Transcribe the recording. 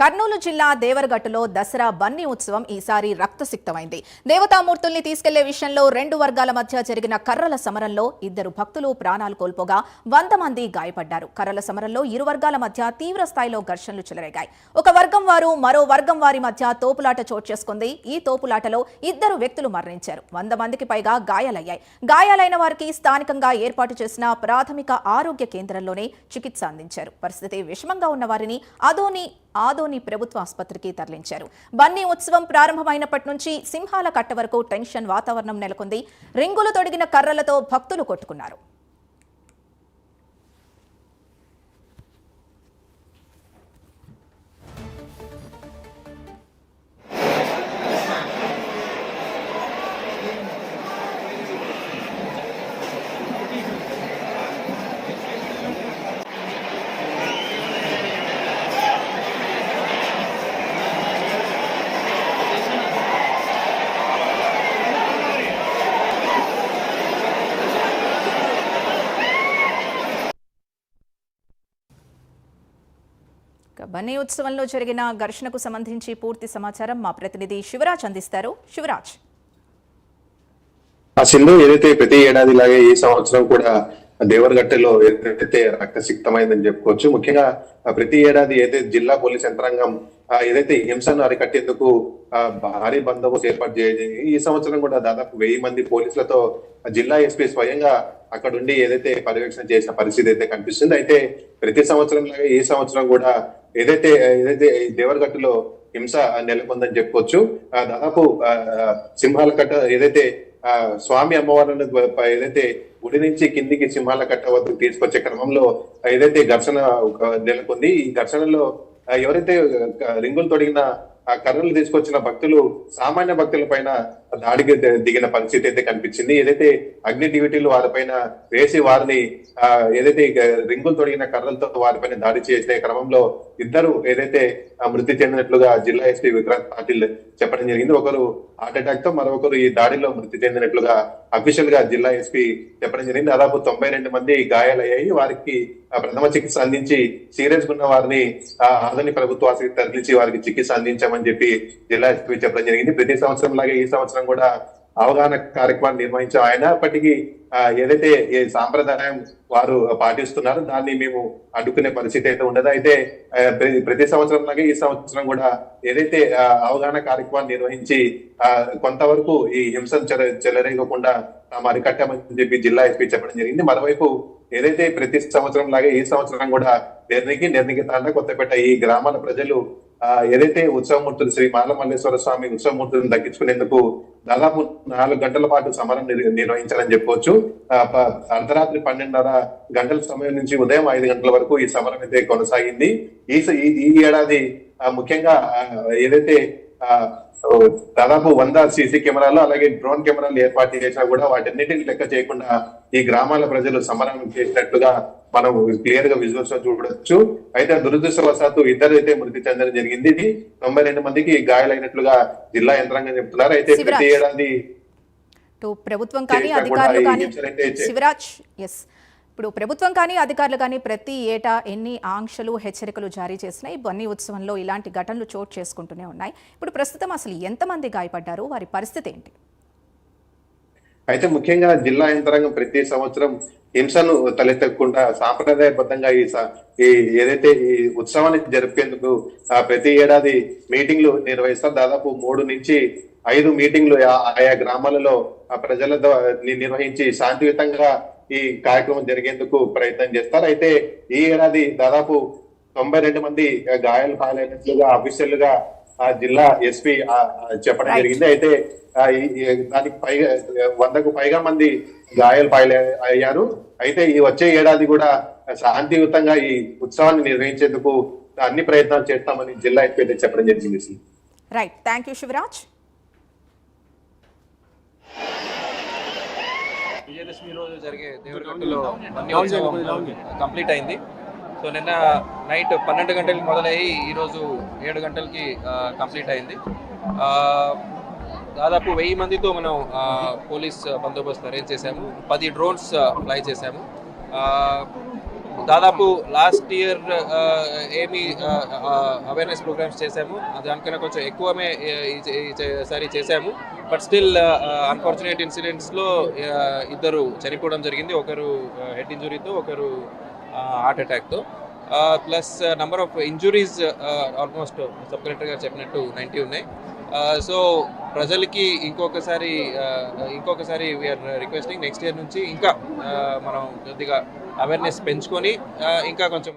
కర్నూలు జిల్లా దేవరగట్టులో దసరా బన్నీ ఉత్సవం ఈసారి రక్తసిక్తమైంది. దేవతామూర్తుల్ని తీసుకెళ్లే విషయంలో రెండు వర్గాల మధ్య జరిగిన కర్రల సమరంలో ఇద్దరు భక్తులు ప్రాణాలు కోల్పోగా 100 మంది గాయపడ్డారు. కర్రల సమరంలో ఇరు వర్గాల మధ్య తీవ్ర స్థాయిలో ఘర్షణలు చెలరేగాయి. ఒక వర్గం వారు మరో వర్గం వారి మధ్య తోపులాట చోటు చేసుకుంది. ఈ తోపులాటలో ఇద్దరు వ్యక్తులు మరణించారు. 100 మందికి పైగా గాయాలయ్యాయి. గాయాలైన వారికి స్థానికంగా ఏర్పాటు చేసిన ప్రాథమిక ఆరోగ్య కేంద్రంలోనే చికిత్స అందించారు. పరిస్థితి విషమంగా ఉన్న వారిని ఆదోని ప్రభుత్వ ఆసుపత్రికి తరలించారు. బన్నీ ఉత్సవం ప్రారంభమైనప్పటి నుంచి సింహాల కట్ట వరకు టెన్షన్ వాతావరణం నెలకొంది. రింగులు తొడిగిన కర్రలతో భక్తులు కొట్టుకున్నారు. బన్నీ ఉత్సవంలో జరిగిన ఘర్షణకు సంబంధించి పూర్తి సమాచారం మా ప్రతినిధి శివరాజ్ అందిస్తారు. శివరాజ్, సింధు ఏదైతే ప్రతి ఏడాది లాగే ఈ సంవత్సరం కూడా దేవరగట్టలో ఏదైతే రక్తసిక్తమైందని చెప్పుకోవచ్చు. ముఖ్యంగా ప్రతి ఏడాది ఏదైతే జిల్లా పోలీస్ యంత్రాంగం ఏదైతే హింసను అరికట్టేందుకు భారీ బందోబస్తు ఏర్పాటు చేయాలి. ఈ సంవత్సరం కూడా దాదాపు 1000 మంది పోలీసులతో జిల్లా ఎస్పీ స్వయంగా అక్కడుండి ఏదైతే పర్యవేక్షణ చేసిన పరిస్థితి అయితే కనిపిస్తుంది. అయితే ప్రతి సంవత్సరం లాగా ఈ సంవత్సరం కూడా ఏదైతే దేవరగట్టులో హింస నెలకొందని చెప్పుకోవచ్చు. దాదాపు సింహాల కట్ట ఏదైతే స్వామి అమ్మవారిని ఏదైతే గుడి నుంచి కిందికి సింహాల కట్ట వద్దకు తీసుకొచ్చే క్రమంలో ఏదైతే ఘర్షణ నెలకొంది. ఈ ఘర్షణలో ఎవరైతే రింగులు తొడిగిన కర్రలు తీసుకొచ్చిన భక్తులు సామాన్య భక్తుల పైన దాడికి దిగిన పరిస్థితి అయితే కనిపించింది. ఏదైతే అగ్ని డ్యూటీలు వారిపైన వేసి వారిని ఏదైతే రింగులు తొడిగిన కర్రలతో వారిపైన దాడి చేసే క్రమంలో ఇద్దరు ఏదైతే మృతి చెందినట్లుగా జిల్లా ఎస్పీ విక్రాంత్ పాటిల్ చెప్పడం జరిగింది. ఒకరు హార్ట్ అటాక్ తో, మరొకరు ఈ దాడిలో మృతి చెందినట్లుగా అఫీషియల్ గా జిల్లా ఎస్పీ చెప్పడం జరిగింది. దాదాపు 92 మంది గాయాలయ్యాయి. వారికి ప్రథమ చికిత్స అందించి సీరియస్ ఉన్న వారిని ఆదోని ప్రభుత్వ ఆసుపత్రికి తరలించి వారికి చికిత్స అందించామని చెప్పి జిల్లా ఎస్పీ చెప్పడం జరిగింది. ప్రతి సంవత్సరం లాగే ఈ సంవత్సరం కూడా అవగాహన కార్యక్రమాన్ని నిర్వహించాం. అయినప్పటికీ ఏదైతే ఈ సాంప్రదాయం వారు పాటిస్తున్నారు దాన్ని మేము అడ్డుకునే పరిస్థితి అయితే ఉండదు. అయితే ప్రతి సంవత్సరం లాగే ఈ సంవత్సరం కూడా ఏదైతే అవగాహన కార్యక్రమాన్ని నిర్వహించి కొంతవరకు ఈ హింసను చెలరేగకుండా తాము అరికట్టామని చెప్పి జిల్లా ఎస్పీ చెప్పడం జరిగింది. మరోవైపు ఏదైతే ప్రతి సంవత్సరం లాగే ఈ సంవత్సరం కూడా నిర్ణికి తాండ కొత్తపేట ఈ గ్రామాల ప్రజలు ఏదైతే ఉత్సవమూర్తులు శ్రీ మాలమల్లేశ్వర స్వామి ఉత్సవమూర్తులను దక్కించుకునేందుకు దాదాపు 4 గంటల పాటు సమరం నిర్వహించాలని చెప్పుకోవచ్చు. అర్ధరాత్రి 12:30 గంటల సమయం నుంచి ఉదయం 5 గంటల వరకు ఈ సమరం అయితే కొనసాగింది. ఈ ఏడాది ముఖ్యంగా ఏదైతే దాదాపు 100 సీసీ కెమెరాలు అలాగే డ్రోన్ కెమెరాలు ఏర్పాటు చేసినా కూడా వాటన్నిటిని లెక్క చేయకుండా ఈ గ్రామాల ప్రజలు సమరం చేసినట్లుగా మనం క్లియర్ గా విజువల్స్ చూడొచ్చు. అయితే దురదృష్టవశాత్తు ఇద్దరు అయితే మృతి చెందడం జరిగింది. 92 మందికి గాయాలైనట్లుగా జిల్లా యంత్రాంగం చెప్తున్నారు. అయితే ప్రతి ఏడాది ప్రభుత్వం కానీ అధికారులు కానీ శివరాజ్ ఇప్పుడు ప్రభుత్వం కానీ అధికారులు కానీ ప్రతి ఏటా ఎన్ని ఆంక్షలు హెచ్చరికలు జారీ చేసినా ఈ బన్నీ ఉత్సవంలో ఇలాంటి ఘటనలు చోటు చేసుకుంటూనే ఉన్నాయి. ఇప్పుడు ప్రస్తుతం అసలు ఎంతమంది గాయపడ్డారు, వారి పరిస్థితి ఏంటి? అయితే ముఖ్యంగా జిల్లా యంత్రాంగం ప్రతి సంవత్సరం హింసను తలెత్తకుండా సాంప్రదాయబద్ధంగా ఈ ఏదైతే ఈ ఉత్సవాన్ని జరిపేందుకు ప్రతి ఏడాది మీటింగ్లు నిర్వహిస్తారు. దాదాపు 3 నుంచి 5 మీటింగ్లు ఆయా గ్రామాలలో ప్రజలతో నిర్వహించి శాంతియుతంగా ఈ కార్యక్రమం జరిగేందుకు ప్రయత్నం చేస్తారు. అయితే ఈ ఏడాది దాదాపు 92 మంది గాయాలు పాలైనట్లుగా అఫీషియల్ గా జిల్లా ఎస్పీ చెప్పడం జరిగింది. అయితే దానికి పైగా 100కు పైగా మంది గాయాలు పాలయ్యారు. అయితే ఈ వచ్చే ఏడాది కూడా శాంతియుతంగా ఈ ఉత్సవాన్ని నిర్వహించేందుకు అన్ని ప్రయత్నాలు చేస్తామని జిల్లా ఎస్పీ అయితే చెప్పడం జరిగింది. Right, thank you Shivaraj. Vijayadashami రోజు జరిగే దేవరగట్టులో బన్నీ ఉత్సవం కంప్లీట్ అయింది. సో నిన్న నైట్ 12 గంటలకి మొదలయ్యి ఈరోజు 7 గంటలకి కంప్లీట్ అయింది. దాదాపు 1000 మందితో మనం పోలీస్ బందోబస్తు అరేంజ్ చేశాము. 10 డ్రోన్స్ ఫ్లై చేశాము. దాదాపు లాస్ట్ ఇయర్ ఏమి అవేర్నెస్ ప్రోగ్రామ్స్ చేశాము దానికన్నా కొంచెం ఎక్కువమే ఈసారి చేశాము. బట్ స్టిల్ అన్ఫార్చునేట్ ఇన్సిడెంట్స్లో ఇద్దరు చనిపోవడం జరిగింది. ఒకరు హెడ్ ఇంజురీతో, ఒకరు హార్ట్ అటాక్తో. Plus number of injuries almost sub collector గారు చెప్పినట్టు 90 ఉన్నాయి. సో ప్రజలకి ఇంకొకసారి వీఆర్ రిక్వెస్టింగ్ నెక్స్ట్ ఇయర్ నుంచి ఇంకా మనం కొద్దిగా అవేర్నెస్ పెంచుకొని ఇంకా కొంచెం